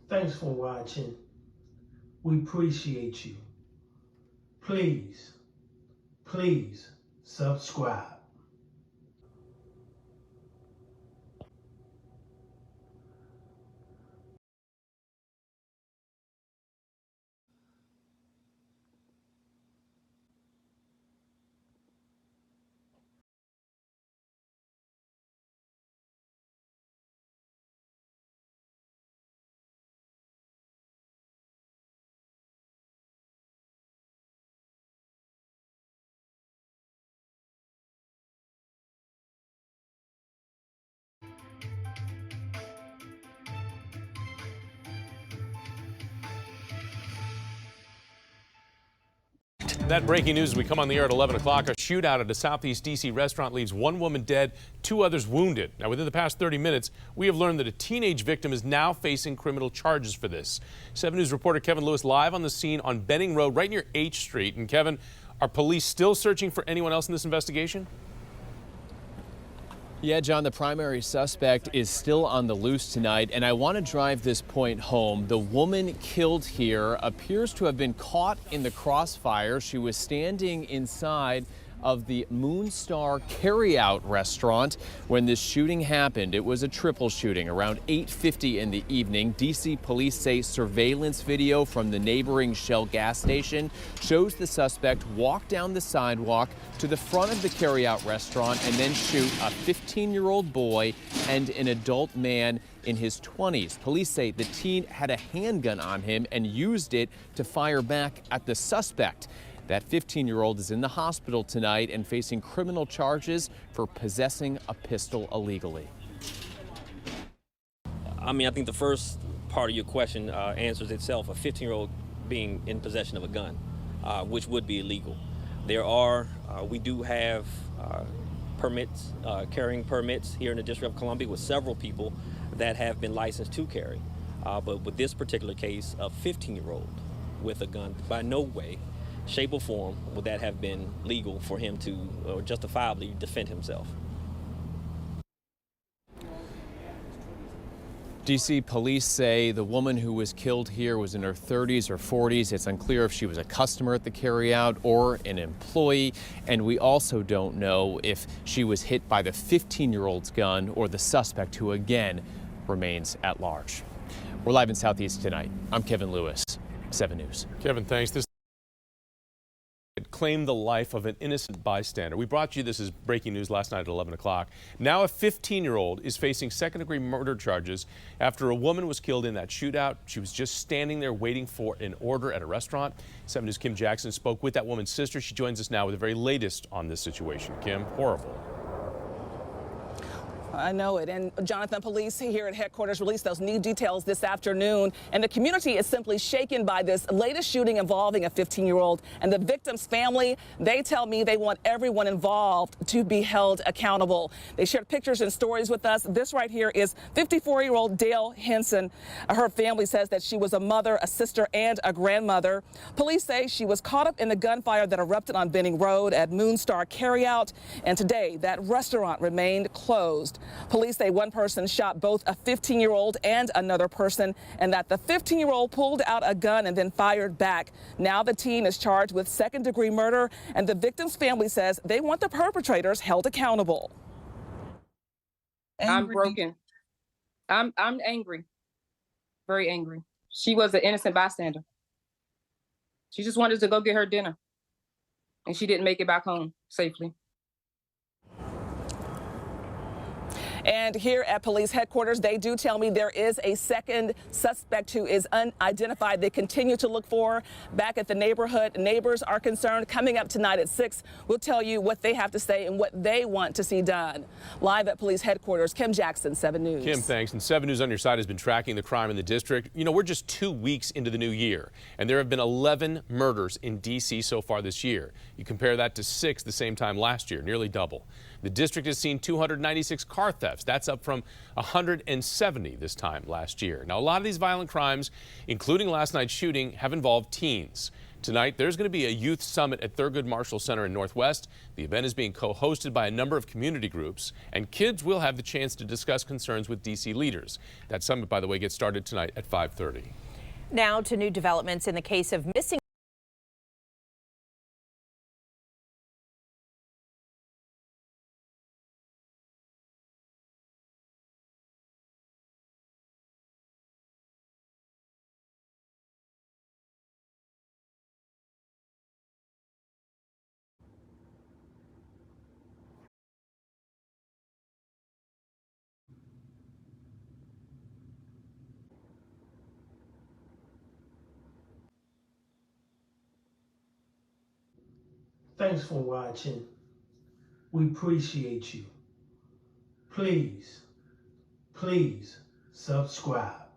Thanks for watching. We appreciate you. Please subscribe. That breaking news as we come on the air at 11 o'clock. A shootout at a Southeast D.C. restaurant leaves one woman dead, 2 others wounded. Now, within the past 30 minutes, we have learned that a teenage victim is now facing criminal charges for this. 7 News reporter Kevin Lewis live on the scene on Benning Road, right near H Street. And Kevin, are police still searching for anyone else in this investigation? Yeah, John, the primary suspect is still on the loose tonight, and I want to drive this point home. The woman killed here appears to have been caught in the crossfire. She was standing inside of the Moonstar Carryout restaurant when this shooting happened. It was a triple shooting around 8:50 in the evening. D.C. police say surveillance video from the neighboring Shell gas station shows the suspect walk down the sidewalk to the front of the Carryout restaurant and then shoot a 15-year-old boy and an adult man in his 20s. Police say the teen had a handgun on him and used it to fire back at the suspect. That 15-year-old is in the hospital tonight and facing criminal charges for possessing a pistol illegally. I think the first part of your question answers itself. A 15-year-old being in possession of a gun, which would be illegal. We do have permits, carrying permits here in the District of Columbia with several people that have been licensed to carry. But with this particular case, a 15-year-old with a gun, by no way, shape or form would that have been legal for him to justifiably defend himself. D.C. police say the woman who was killed here was in her 30s or 40s. It's unclear if she was a customer at the carryout or an employee. And we also don't know if she was hit by the 15-year-old's gun or the suspect, who again remains at large. We're live in Southeast tonight. I'm Kevin Lewis, 7 News. Kevin, thanks. This claimed the life of an innocent bystander. We brought you this as breaking news last night at 11 o'clock. Now a 15-year-old is facing second-degree murder charges after a woman was killed in that shootout. She was just standing there waiting for an order at a restaurant. 7 News' Kim Jackson spoke with that woman's sister. She joins us now with the very latest on this situation. Kim, horrible. I know it. And Jonathan, police here at headquarters released those new details this afternoon. And the community is simply shaken by this latest shooting involving a 15-year-old. And the victim's family, they tell me they want everyone involved to be held accountable. They shared pictures and stories with us. This right here is 54-year-old Dale Henson. Her family says that she was a mother, a sister, and a grandmother. Police say she was caught up in the gunfire that erupted on Benning Road at Moonstar Carryout. And today, that restaurant remained closed. Police say one person shot both a 15-year-old and another person, and that the 15-year-old pulled out a gun and then fired back. Now the teen is charged with second-degree murder, and the victim's family says they want the perpetrators held accountable. I'm broken. I'm angry, very angry. She was an innocent bystander. She just wanted to go get her dinner, and she didn't make it back home safely. And here at police headquarters, they do tell me there is a second suspect who is unidentified. They continue to look for back at the neighborhood. Neighbors are concerned. Coming up tonight at 6, we'll tell you what they have to say and what they want to see done. Live at police headquarters, Kim Jackson, 7 News. Kim, thanks. And 7 News on your side has been tracking the crime in the district. You know, we're just 2 weeks into the new year, and there have been 11 murders in D.C. so far this year. You compare that to 6 the same time last year, nearly double. The district has seen 296 car thefts. That's up from 170 this time last year. Now, a lot of these violent crimes, including last night's shooting, have involved teens. Tonight, there's going to be a youth summit at Thurgood Marshall Center in Northwest. The event is being co-hosted by a number of community groups, and kids will have the chance to discuss concerns with D.C. leaders. That summit, by the way, gets started tonight at 5:30. Now to new developments in the case of missing. Thanks for watching. We appreciate you. Please subscribe.